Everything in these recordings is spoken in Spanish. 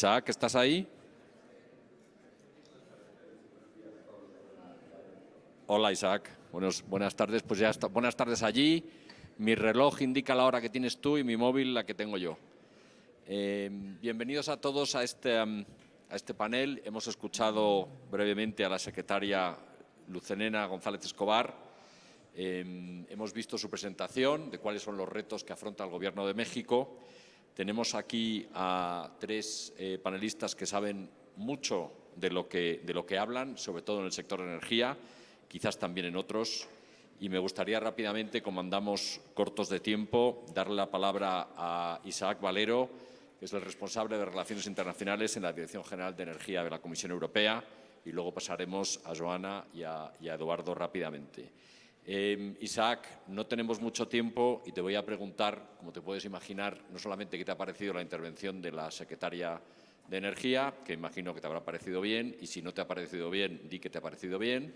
Isaac, ¿estás ahí? Hola, Isaac. Buenas tardes. Pues ya está. Buenas tardes allí. Mi reloj indica la hora que tienes tú y mi móvil la que tengo yo. Bienvenidos a todos a este panel. Hemos escuchado brevemente a la secretaria Lucenena González Escobar. Hemos visto su presentación de cuáles son los retos que afronta el Gobierno de México. Tenemos aquí a tres panelistas que saben mucho de lo que hablan, sobre todo en el sector de energía, quizás también en otros. Y me gustaría rápidamente, como andamos cortos de tiempo, darle la palabra a Isaac Valero, que es el responsable de Relaciones Internacionales en la Dirección General de Energía de la Comisión Europea, y luego pasaremos a Joana y a Eduardo rápidamente. Isaac, no tenemos mucho tiempo y te voy a preguntar, como te puedes imaginar, no solamente qué te ha parecido la intervención de la secretaria de Energía, que imagino que te habrá parecido bien, y si no te ha parecido bien, di que te ha parecido bien.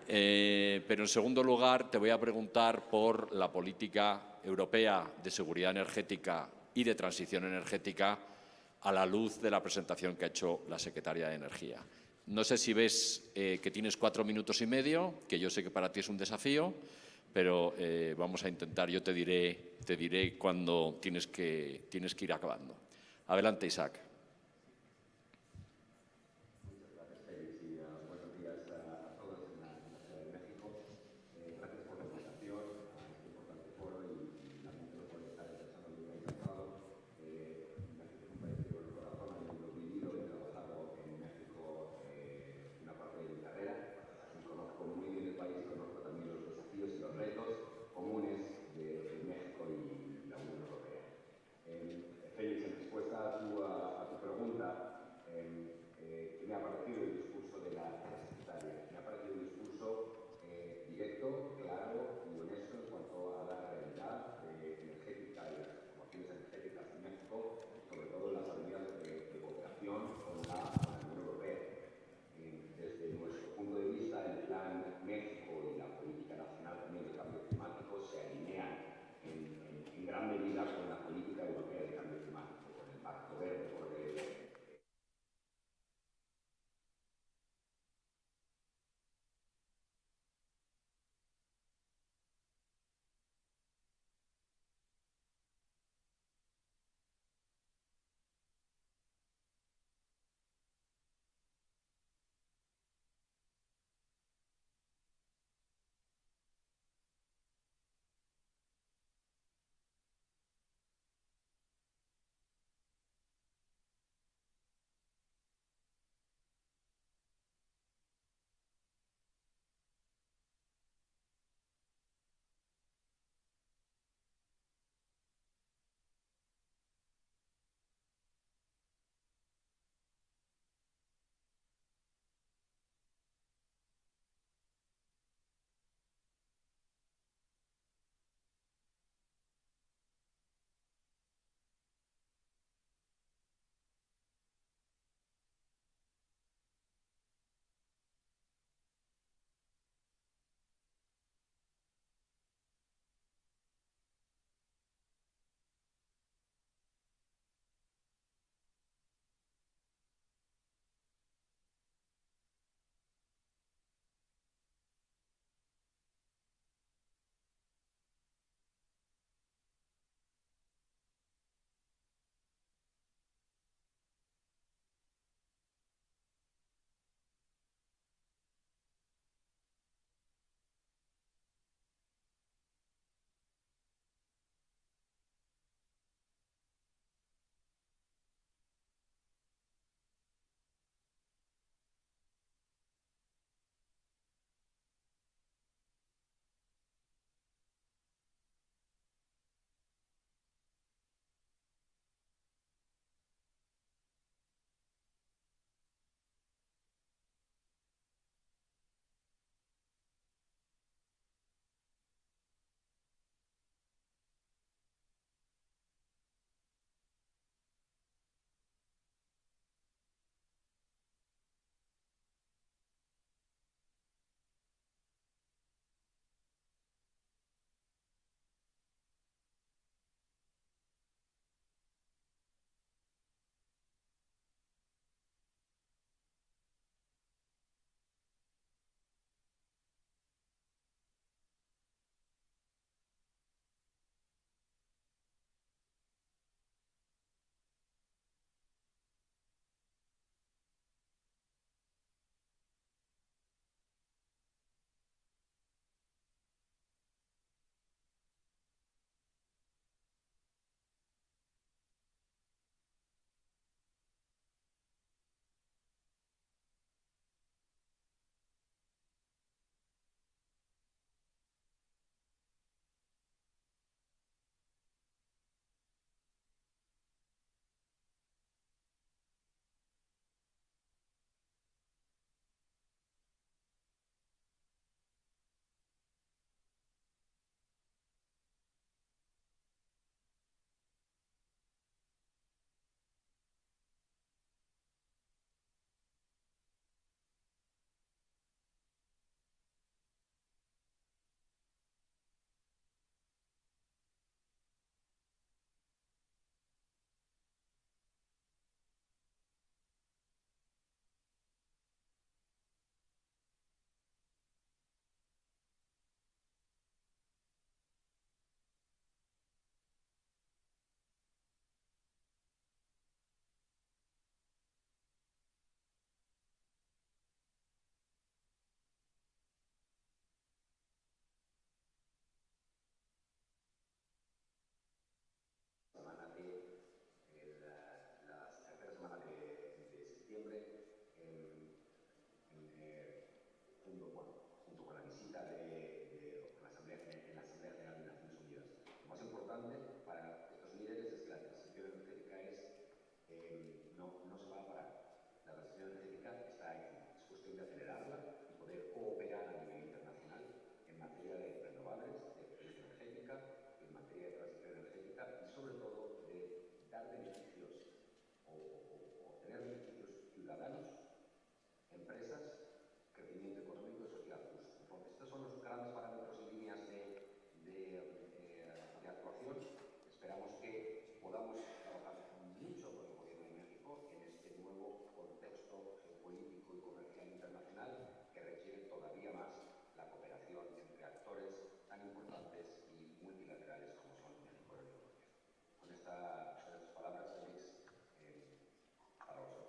Pero en segundo lugar te voy a preguntar por la política europea de seguridad energética y de transición energética a la luz de la presentación que ha hecho la secretaria de Energía. No sé si ves que tienes 4 minutos y medio, que yo sé que para ti es un desafío, pero vamos a intentar, yo te diré cuándo tienes que ir acabando. Adelante, Isaac.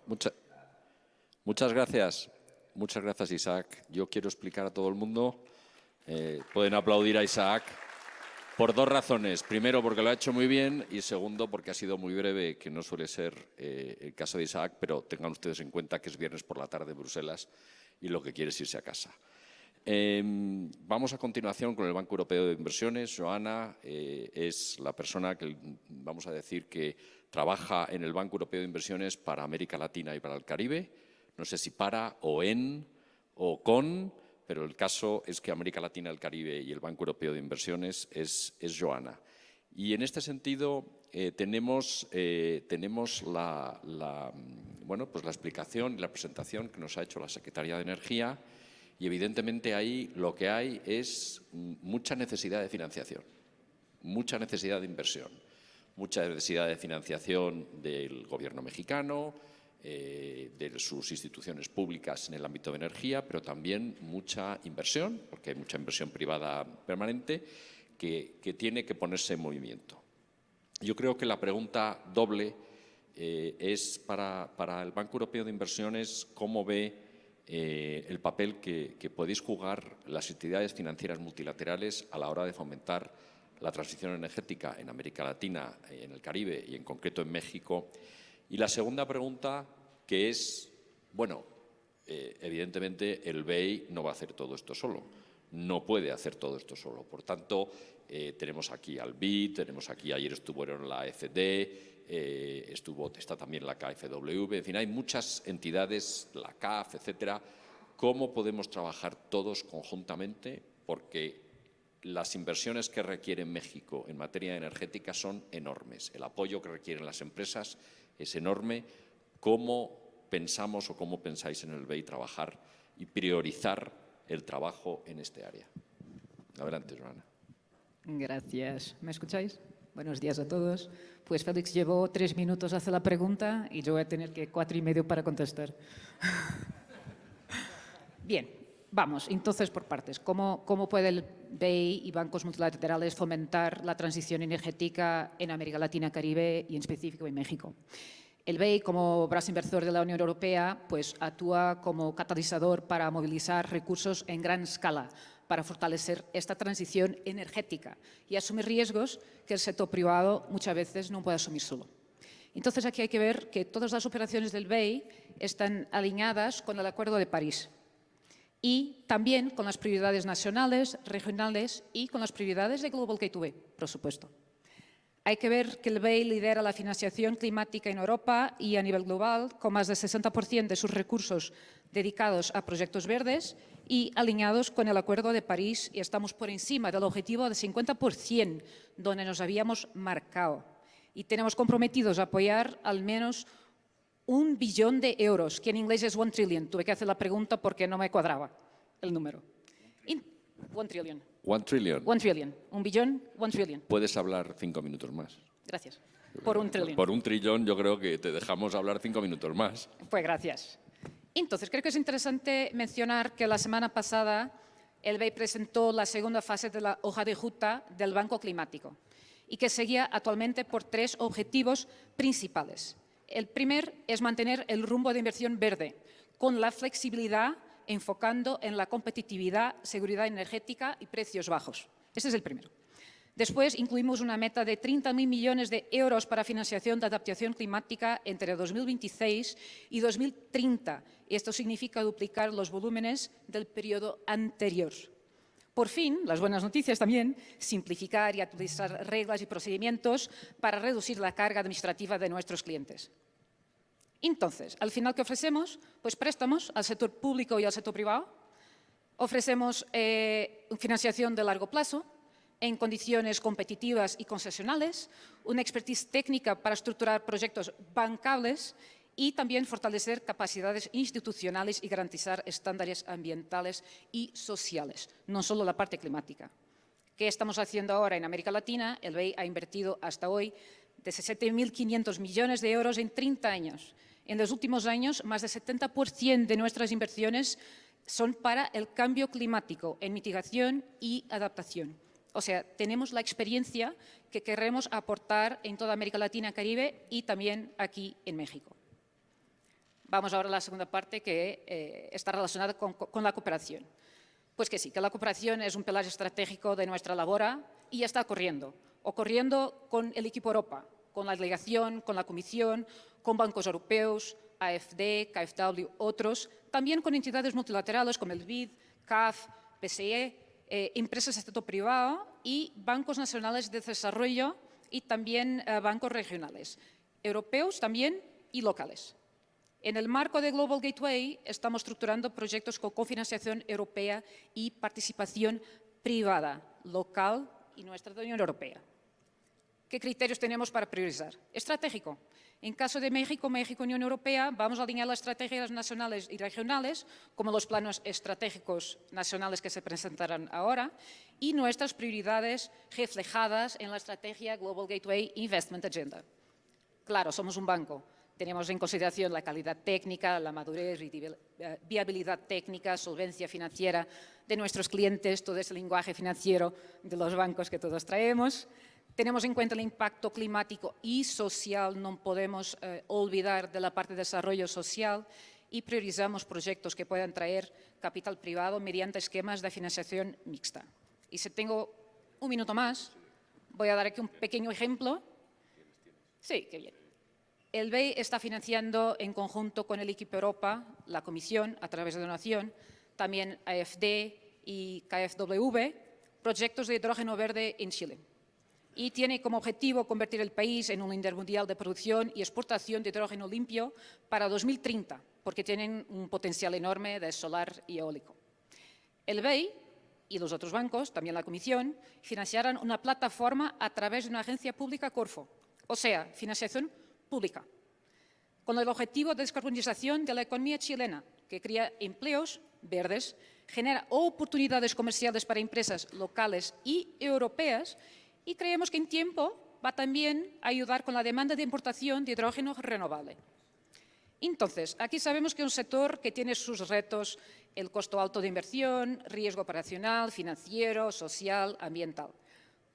Muchas gracias. Muchas gracias, Isaac. Yo quiero explicar a todo el mundo, pueden aplaudir a Isaac, por dos razones. Primero, porque lo ha hecho muy bien y segundo, porque ha sido muy breve, que no suele ser el caso de Isaac, pero tengan ustedes en cuenta que es viernes por la tarde en Bruselas y lo que quiere es irse a casa. Vamos a continuación con el Banco Europeo de Inversiones. Joana es la persona que vamos a decir que trabaja en el Banco Europeo de Inversiones para América Latina y para el Caribe. No sé si para o en o con, pero el caso es que América Latina, el Caribe y el Banco Europeo de Inversiones es Joana. Y en este sentido tenemos la explicación y la presentación que nos ha hecho la Secretaría de Energía. Y evidentemente ahí lo que hay es mucha necesidad de financiación, mucha necesidad de inversión, mucha necesidad de financiación del gobierno mexicano, de sus instituciones públicas en el ámbito de energía, pero también mucha inversión, porque hay mucha inversión privada permanente que tiene que ponerse en movimiento. Yo creo que la pregunta doble es para el Banco Europeo de Inversiones, ¿cómo ve el papel que podéis jugar las entidades financieras multilaterales a la hora de fomentar la transición energética en América Latina, en el Caribe y en concreto en México? Y la segunda pregunta, que es, evidentemente el BEI no va a hacer todo esto solo, no puede hacer todo esto solo. Por tanto, tenemos aquí al BID, tenemos aquí, ayer estuvieron la FD, está también la KfW, en fin, hay muchas entidades, la CAF, etcétera. ¿Cómo podemos trabajar todos conjuntamente? Porque las inversiones que requiere México en materia energética son enormes. El apoyo que requieren las empresas es enorme. ¿Cómo pensamos o cómo pensáis en el BEI trabajar y priorizar el trabajo en este área? Adelante, Joana. Gracias. ¿Me escucháis? Buenos días a todos. Pues Félix llevó 3 minutos a hacer la pregunta y yo voy a tener que 4 y medio para contestar. Bien, vamos, entonces por partes. ¿Cómo puede el BEI y bancos multilaterales fomentar la transición energética en América Latina, Caribe y en específico en México? El BEI, como brazo inversor de la Unión Europea, pues actúa como catalizador para movilizar recursos en gran escala para fortalecer esta transición energética y asumir riesgos que el sector privado muchas veces no puede asumir solo. Entonces, aquí hay que ver que todas las operaciones del BEI están alineadas con el Acuerdo de París y también con las prioridades nacionales, regionales y con las prioridades de Global Gateway, por supuesto. Hay que ver que el BEI lidera la financiación climática en Europa y a nivel global, con más del 60% de sus recursos dedicados a proyectos verdes y alineados con el Acuerdo de París, y estamos por encima del objetivo del 50% donde nos habíamos marcado. Y tenemos comprometidos a apoyar al menos 1 billón de euros, que en inglés es 1 trillion. Tuve que hacer la pregunta porque no me cuadraba el número. 1 trillion. 1 trillion. 1 trillion. 1 billón, 1 trillion. Puedes hablar 5 minutos más. Gracias. Por 1 trillion. Por 1 trillón yo creo que te dejamos hablar 5 minutos más. Pues gracias. Entonces, creo que es interesante mencionar que la semana pasada el BEI presentó la segunda fase de la hoja de ruta del Banco Climático y que seguía actualmente por 3 objetivos principales. El primer es mantener el rumbo de inversión verde con la flexibilidad enfocando en la competitividad, seguridad energética y precios bajos. Ese es el primero. Después incluimos una meta de 30.000 millones de euros para financiación de adaptación climática entre 2026 y 2030. Esto significa duplicar los volúmenes del periodo anterior. Por fin, las buenas noticias también, simplificar y actualizar reglas y procedimientos para reducir la carga administrativa de nuestros clientes. Entonces, al final, ¿qué ofrecemos? Pues préstamos al sector público y al sector privado. Ofrecemos financiación de largo plazo en condiciones competitivas y concesionales, una expertise técnica para estructurar proyectos bancables y también fortalecer capacidades institucionales y garantizar estándares ambientales y sociales, no solo la parte climática. ¿Qué estamos haciendo ahora en América Latina? El BEI ha invertido hasta hoy de 17.500 millones de euros en 30 años. En los últimos años, más del 70% de nuestras inversiones son para el cambio climático, en mitigación y adaptación. O sea, tenemos la experiencia que queremos aportar en toda América Latina, Caribe y también aquí en México. Vamos ahora a la segunda parte que está relacionada con la cooperación. Pues que sí, que la cooperación es un pilar estratégico de nuestra labor y ya está ocurriendo con el equipo Europa, con la delegación, con la Comisión, con bancos europeos, AFD, KfW, otros, también con entidades multilaterales como el BID, CAF, PSE, empresas del sector privado y bancos nacionales de desarrollo y también bancos regionales, europeos también y locales. En el marco de Global Gateway estamos estructurando proyectos con cofinanciación europea y participación privada, local y nuestra de Unión Europea. ¿Qué criterios tenemos para priorizar? Estratégico. En caso de México, Unión Europea, vamos a alinear las estrategias nacionales y regionales, como los planos estratégicos nacionales que se presentarán ahora, y nuestras prioridades reflejadas en la estrategia Global Gateway Investment Agenda. Claro, somos un banco. Tenemos en consideración la calidad técnica, la madurez, viabilidad técnica, solvencia financiera de nuestros clientes, todo ese lenguaje financiero de los bancos que todos traemos. Tenemos en cuenta el impacto climático y social, no podemos olvidar de la parte de desarrollo social y priorizamos proyectos que puedan traer capital privado mediante esquemas de financiación mixta. Y si tengo un minuto más, voy a dar aquí un pequeño ejemplo. Sí, qué bien. El BEI está financiando en conjunto con el equipo Europa, la Comisión, a través de donación, también AFD y KfW, proyectos de hidrógeno verde en Chile. Y tiene como objetivo convertir el país en un líder mundial de producción y exportación de hidrógeno limpio para 2030, porque tienen un potencial enorme de solar y eólico. El BEI y los otros bancos, también la Comisión, financiarán una plataforma a través de una agencia pública Corfo, o sea, financiación pública, con el objetivo de descarbonización de la economía chilena, que crea empleos verdes, genera oportunidades comerciales para empresas locales y europeas y creemos que en tiempo va también a ayudar con la demanda de importación de hidrógeno renovable. Entonces, aquí sabemos que es un sector que tiene sus retos, el costo alto de inversión, riesgo operacional, financiero, social, ambiental.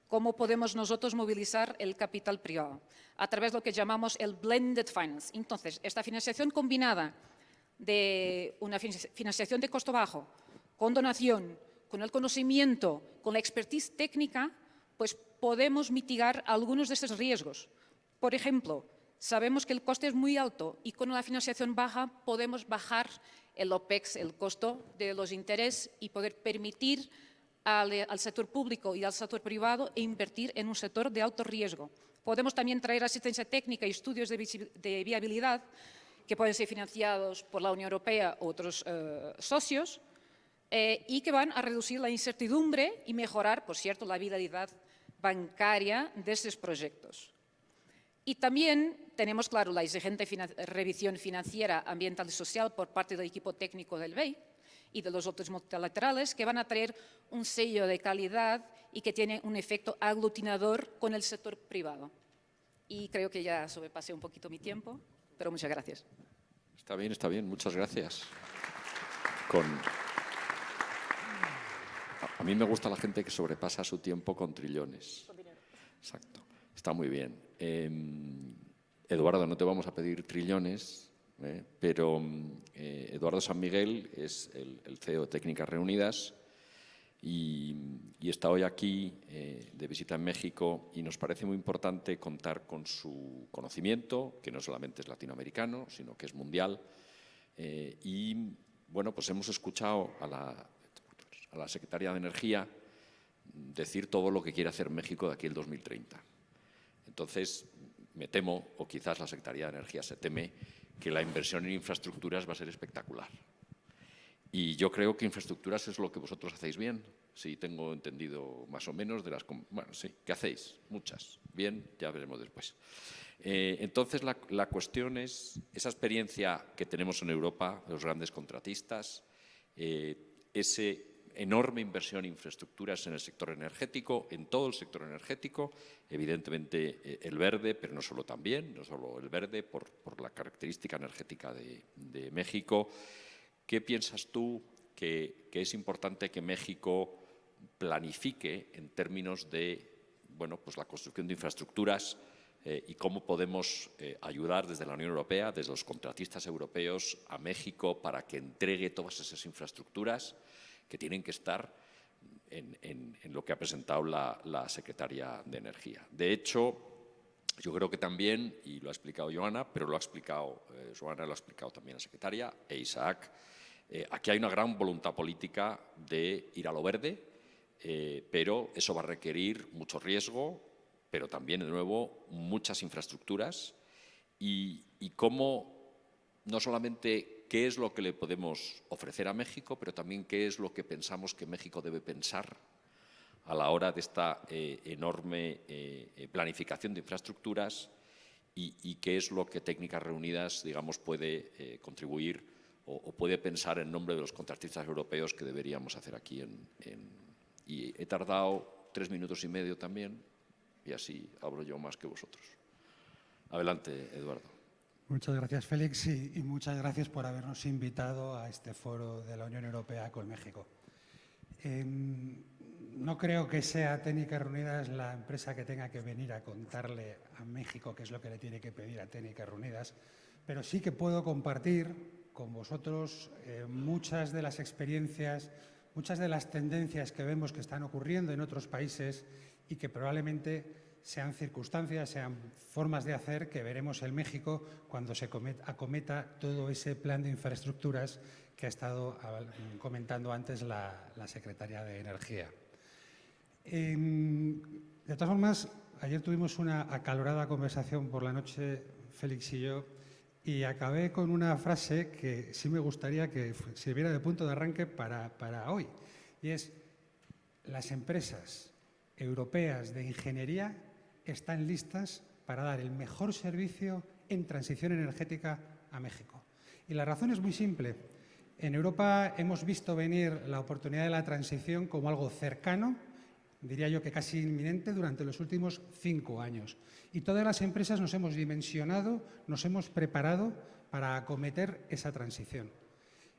¿Cómo podemos nosotros movilizar el capital privado? A través de lo que llamamos el blended finance. Entonces, esta financiación combinada de una financiación de costo bajo, con donación, con el conocimiento, con la expertise técnica, pues podemos mitigar algunos de esos riesgos. Por ejemplo, sabemos que el coste es muy alto y con la financiación baja podemos bajar el OPEX, el costo de los intereses y poder permitir al sector público y al sector privado invertir en un sector de alto riesgo. Podemos también traer asistencia técnica y estudios de viabilidad que pueden ser financiados por la Unión Europea u otros socios y que van a reducir la incertidumbre y mejorar, por cierto, la viabilidad bancaria de estos proyectos. Y también tenemos, claro, la exigente revisión financiera, ambiental y social por parte del equipo técnico del BEI y de los otros multilaterales que van a traer un sello de calidad y que tiene un efecto aglutinador con el sector privado. Y creo que ya sobrepasé un poquito mi tiempo, pero muchas gracias. Está bien, muchas gracias. A mí me gusta la gente que sobrepasa su tiempo con trillones. Con dinero. Exacto, está muy bien. Eduardo, no te vamos a pedir trillones, pero Eduardo San Miguel es el CEO de Técnicas Reunidas y está hoy aquí de visita en México y nos parece muy importante contar con su conocimiento, que no solamente es latinoamericano, sino que es mundial. Y bueno, pues hemos escuchado a la secretaria de Energía decir todo lo que quiere hacer México de aquí al 2030. Entonces, me temo, o quizás la Secretaría de Energía se teme, que la inversión en infraestructuras va a ser espectacular. Y yo creo que infraestructuras es lo que vosotros hacéis bien, si tengo entendido más o menos de las... Bueno, sí, ¿qué hacéis? Muchas. Bien, ya veremos después. Entonces, la cuestión es esa experiencia que tenemos en Europa, los grandes contratistas, ese enorme inversión en infraestructuras en el sector energético, en todo el sector energético, evidentemente el verde, pero no solo el verde, por la característica energética de México. ¿Qué piensas tú que es importante que México planifique en términos de, bueno, pues la construcción de infraestructuras y cómo podemos ayudar desde la Unión Europea, desde los contratistas europeos, a México para que entregue todas esas infraestructuras que tienen que estar en lo que ha presentado la secretaria de Energía. De hecho, yo creo que también, y lo ha explicado Joana, pero lo ha explicado Joana, lo ha explicado también la secretaria, e Isaac, aquí hay una gran voluntad política de ir a lo verde, pero eso va a requerir mucho riesgo, pero también, de nuevo, muchas infraestructuras y cómo, no solamente qué es lo que le podemos ofrecer a México, pero también qué es lo que pensamos que México debe pensar a la hora de esta enorme planificación de infraestructuras y qué es lo que Técnicas Reunidas, digamos, puede contribuir o puede pensar en nombre de los contratistas europeos que deberíamos hacer aquí y he tardado 3 minutos y medio también, y así hablo yo más que vosotros. Adelante, Eduardo. Muchas gracias, Félix, y muchas gracias por habernos invitado a este foro de la Unión Europea con México. No creo que sea Técnicas Reunidas la empresa que tenga que venir a contarle a México qué es lo que le tiene que pedir a Técnicas Reunidas, pero sí que puedo compartir con vosotros muchas de las experiencias, muchas de las tendencias que vemos que están ocurriendo en otros países y que probablemente sean circunstancias, sean formas de hacer que veremos en México cuando se acometa todo ese plan de infraestructuras que ha estado comentando antes la secretaria de Energía. De todas formas, ayer tuvimos una acalorada conversación por la noche, Félix y yo, y acabé con una frase que sí me gustaría que sirviera de punto de arranque para hoy, y es: las empresas europeas de ingeniería están listas para dar el mejor servicio en transición energética a México. Y la razón es muy simple. En Europa hemos visto venir la oportunidad de la transición como algo cercano, diría yo que casi inminente, durante los últimos 5 años. Y todas las empresas nos hemos dimensionado, nos hemos preparado para acometer esa transición.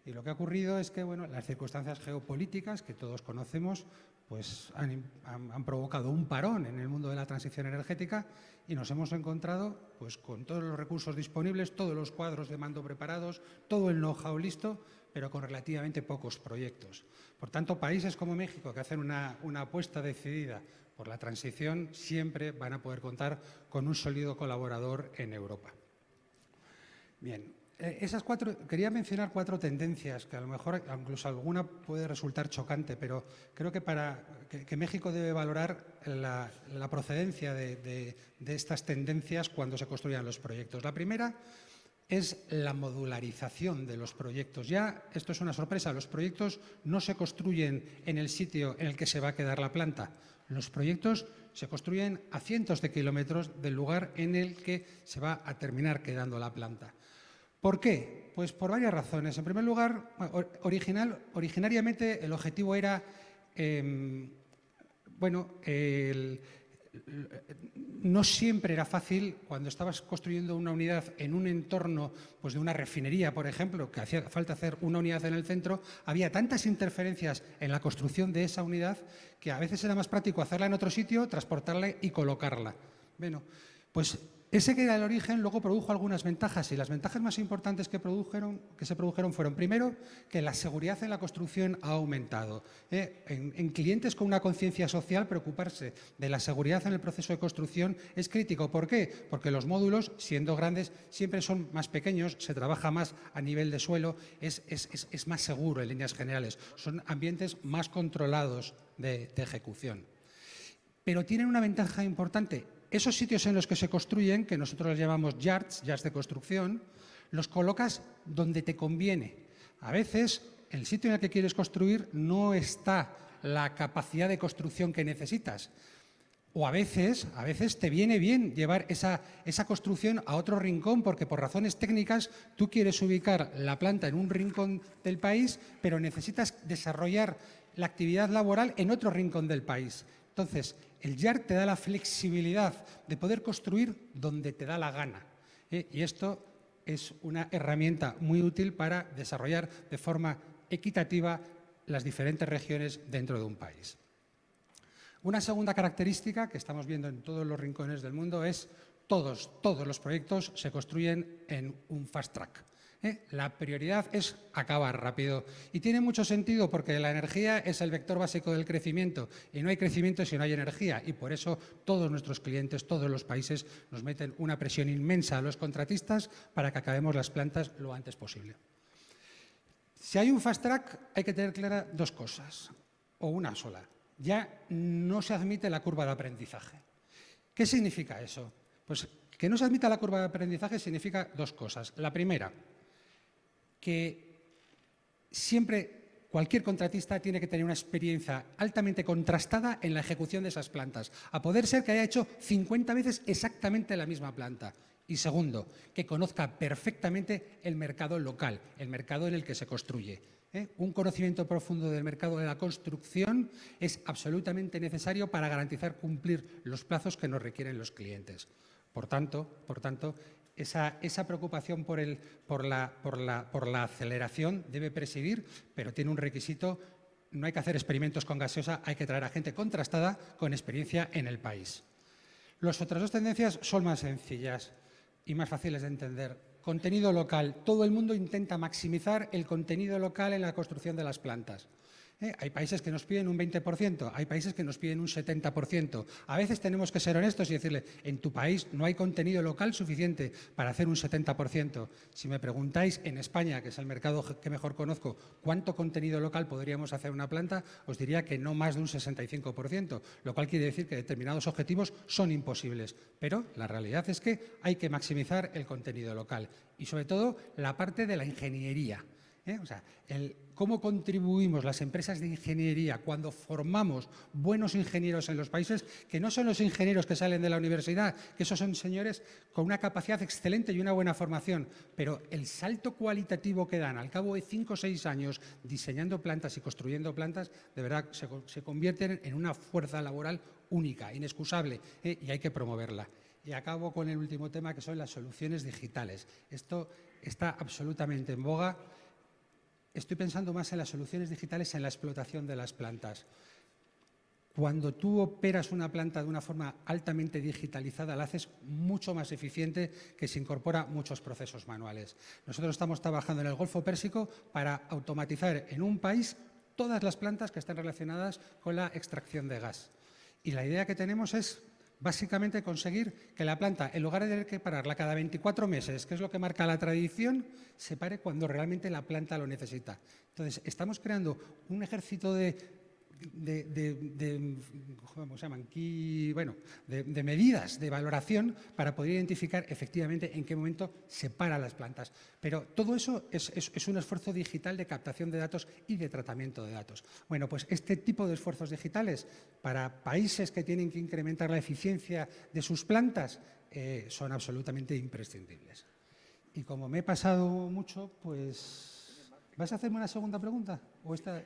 Y lo que ha ocurrido es que, bueno, las circunstancias geopolíticas que todos conocemos pues han provocado un parón en el mundo de la transición energética y nos hemos encontrado pues con todos los recursos disponibles, todos los cuadros de mando preparados, todo el know-how listo, pero con relativamente pocos proyectos. Por tanto, países como México, que hacen una apuesta decidida por la transición, siempre van a poder contar con un sólido colaborador en Europa. Bien. Quería mencionar 4 tendencias que a lo mejor incluso alguna puede resultar chocante, pero creo que México debe valorar la procedencia de estas tendencias cuando se construyan los proyectos. La primera es la modularización de los proyectos. Ya, esto es una sorpresa, los proyectos no se construyen en el sitio en el que se va a quedar la planta. Los proyectos se construyen a cientos de kilómetros del lugar en el que se va a terminar quedando la planta. ¿Por qué? Pues por varias razones. En primer lugar, originariamente el objetivo era, no siempre era fácil cuando estabas construyendo una unidad en un entorno pues de una refinería, por ejemplo, que hacía falta hacer una unidad en el centro, había tantas interferencias en la construcción de esa unidad que a veces era más práctico hacerla en otro sitio, transportarla y colocarla. Bueno, pues ese que era el origen luego produjo algunas ventajas y las ventajas más importantes que se produjeron fueron, primero, que la seguridad en la construcción ha aumentado. En clientes con una conciencia social, preocuparse de la seguridad en el proceso de construcción es crítico. ¿Por qué? Porque los módulos, siendo grandes, siempre son más pequeños, se trabaja más a nivel de suelo, es más seguro en líneas generales. Son ambientes más controlados de ejecución. Pero tienen una ventaja importante. Esos sitios en los que se construyen, que nosotros los llamamos yards de construcción, los colocas donde te conviene. A veces, en el sitio en el que quieres construir no está la capacidad de construcción que necesitas. O a veces te viene bien llevar esa construcción a otro rincón porque por razones técnicas tú quieres ubicar la planta en un rincón del país, pero necesitas desarrollar la actividad laboral en otro rincón del país. Entonces, el yard te da la flexibilidad de poder construir donde te da la gana. Y esto es una herramienta muy útil para desarrollar de forma equitativa las diferentes regiones dentro de un país. Una segunda característica que estamos viendo en todos los rincones del mundo es todos los proyectos se construyen en un fast track. La prioridad es acabar rápido y tiene mucho sentido porque la energía es el vector básico del crecimiento y no hay crecimiento si no hay energía y por eso todos nuestros clientes, todos los países nos meten una presión inmensa a los contratistas para que acabemos las plantas lo antes posible. Si hay un fast track hay que tener clara dos cosas o una sola. Ya no se admite la curva de aprendizaje. ¿Qué significa eso? Pues que no se admita la curva de aprendizaje significa dos cosas. La primera, que siempre cualquier contratista tiene que tener una experiencia altamente contrastada en la ejecución de esas plantas, a poder ser que haya hecho 50 veces exactamente la misma planta. Y segundo, que conozca perfectamente el mercado local, el mercado en el que se construye. Un conocimiento profundo del mercado de la construcción es absolutamente necesario para garantizar cumplir los plazos que nos requieren los clientes. Por tanto, esa preocupación por la aceleración debe presidir, pero tiene un requisito: no hay que hacer experimentos con gaseosa, hay que traer a gente contrastada con experiencia en el país. Las otras dos tendencias son más sencillas y más fáciles de entender. Contenido local. Todo el mundo intenta maximizar el contenido local en la construcción de las plantas. Hay países que nos piden un 20%, hay países que nos piden un 70%. A veces tenemos que ser honestos y decirle, en tu país no hay contenido local suficiente para hacer un 70%. Si me preguntáis en España, que es el mercado que mejor conozco, cuánto contenido local podríamos hacer una planta, os diría que no más de un 65%, lo cual quiere decir que determinados objetivos son imposibles. Pero la realidad es que hay que maximizar el contenido local y, sobre todo, la parte de la ingeniería. O sea, cómo contribuimos las empresas de ingeniería cuando formamos buenos ingenieros en los países, que no son los ingenieros que salen de la universidad, que esos son señores con una capacidad excelente y una buena formación, pero el salto cualitativo que dan al cabo de 5 o 6 años diseñando plantas y construyendo plantas, de verdad se convierten en una fuerza laboral única, inexcusable, y hay que promoverla. Y acabo con el último tema, que son las soluciones digitales. Esto está absolutamente en boga. Estoy pensando más en las soluciones digitales en la explotación de las plantas. Cuando tú operas una planta de una forma altamente digitalizada, la haces mucho más eficiente que si incorpora muchos procesos manuales. Nosotros estamos trabajando en el Golfo Pérsico para automatizar en un país todas las plantas que están relacionadas con la extracción de gas. Y la idea que tenemos es básicamente conseguir que la planta, en lugar de tener que pararla cada 24 meses, que es lo que marca la tradición, se pare cuando realmente la planta lo necesita. Entonces, estamos creando un ejército ¿cómo se llaman? De medidas de valoración para poder identificar efectivamente en qué momento se paran las plantas. Pero todo eso es un esfuerzo digital de captación de datos y de tratamiento de datos. Bueno, pues este tipo de esfuerzos digitales para países que tienen que incrementar la eficiencia de sus plantas son absolutamente imprescindibles. Y como me he pasado mucho, pues ¿vas a hacerme una segunda pregunta? ¿O esta?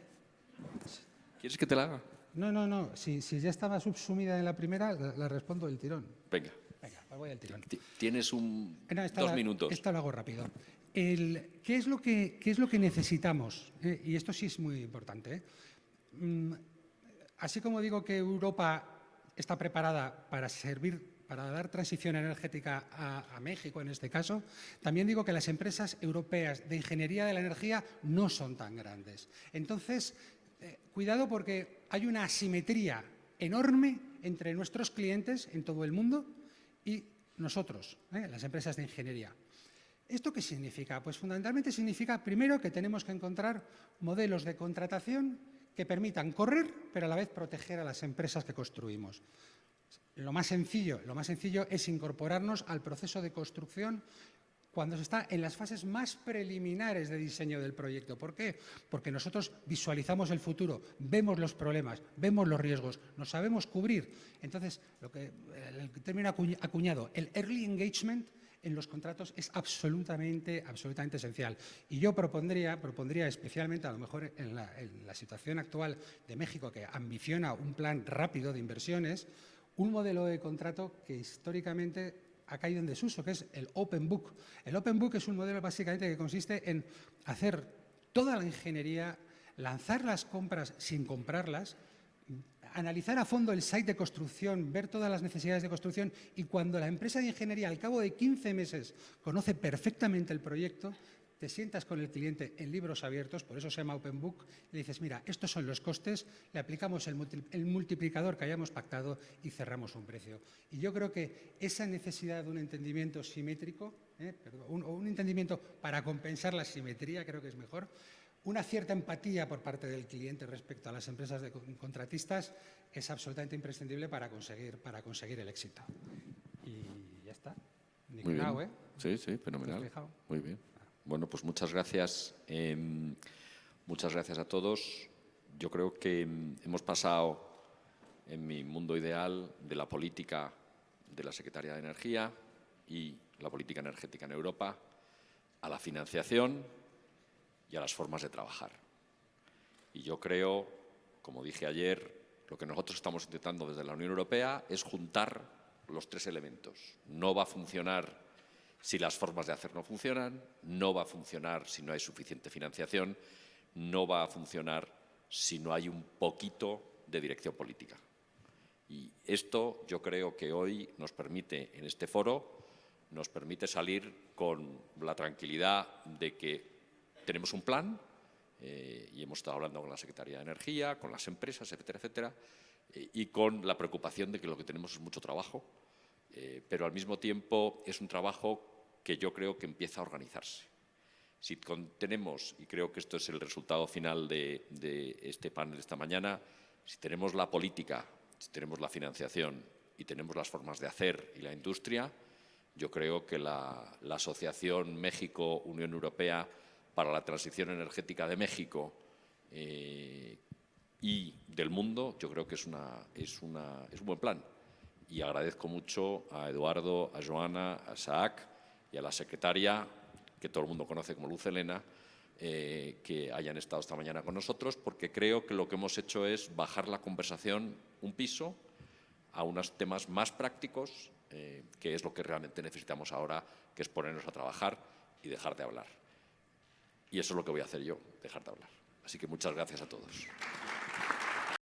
¿Quieres que te la haga? No. Si ya estaba subsumida en la primera, la respondo del tirón. Venga. Venga, pues voy al tirón. Tienes 2 minutos. Esto lo hago rápido. ¿Qué es lo que necesitamos? Y esto sí es muy importante. Así como digo que Europa está preparada para dar transición energética a México en este caso, también digo que las empresas europeas de ingeniería de la energía no son tan grandes. Entonces, cuidado porque hay una asimetría enorme entre nuestros clientes en todo el mundo y nosotros, las empresas de ingeniería. ¿Esto qué significa? Pues fundamentalmente significa, primero, que tenemos que encontrar modelos de contratación que permitan correr, pero a la vez proteger a las empresas que construimos. Lo más sencillo es incorporarnos al proceso de construcción cuando se está en las fases más preliminares de diseño del proyecto. ¿Por qué? Porque nosotros visualizamos el futuro, vemos los problemas, vemos los riesgos, nos sabemos cubrir. Entonces, el término acuñado, el early engagement en los contratos es absolutamente esencial. Y yo propondría especialmente, a lo mejor en la situación actual de México, que ambiciona un plan rápido de inversiones, un modelo de contrato que históricamente ha caído en desuso, que es el Open Book. El Open Book es un modelo básicamente que consiste en hacer toda la ingeniería, lanzar las compras sin comprarlas, analizar a fondo el site de construcción, ver todas las necesidades de construcción, y cuando la empresa de ingeniería al cabo de 15 meses conoce perfectamente el proyecto, te sientas con el cliente en libros abiertos, por eso se llama Open Book, y le dices, mira, estos son los costes, le aplicamos el multiplicador que hayamos pactado y cerramos un precio. Y yo creo que esa necesidad de un entendimiento simétrico, o un entendimiento para compensar la simetría, creo que es mejor, una cierta empatía por parte del cliente respecto a las empresas de contratistas es absolutamente imprescindible para conseguir el éxito. Y ya está. Muy bien. Sí, sí, fenomenal. Muy bien. Bueno, pues muchas gracias. Muchas gracias a todos. Yo creo que hemos pasado, en mi mundo ideal, de la política de la Secretaría de Energía y la política energética en Europa a la financiación y a las formas de trabajar. Y yo creo, como dije ayer, lo que nosotros estamos intentando desde la Unión Europea es juntar los tres elementos. No va a funcionar si las formas de hacer no funcionan, no va a funcionar si no hay suficiente financiación, no va a funcionar si no hay un poquito de dirección política. Y esto yo creo que hoy nos permite, en este foro, nos permite salir con la tranquilidad de que tenemos un plan, y hemos estado hablando con la Secretaría de Energía, con las empresas, etcétera, etcétera, y con la preocupación de que lo que tenemos es mucho trabajo, pero al mismo tiempo es un trabajo que yo creo que empieza a organizarse. Si tenemos, y creo que esto es el resultado final de este panel de esta mañana, si tenemos la política, si tenemos la financiación y tenemos las formas de hacer y la industria, yo creo que la Asociación México-Unión Europea para la Transición Energética de México y del mundo, yo creo que es un buen plan. Y agradezco mucho a Eduardo, a Joana, a Isaac y a la secretaria, que todo el mundo conoce como Luz Helena, que hayan estado esta mañana con nosotros, porque creo que lo que hemos hecho es bajar la conversación un piso a unos temas más prácticos, que es lo que realmente necesitamos ahora, que es ponernos a trabajar y dejar de hablar. Y eso es lo que voy a hacer yo, dejar de hablar. Así que muchas gracias a todos.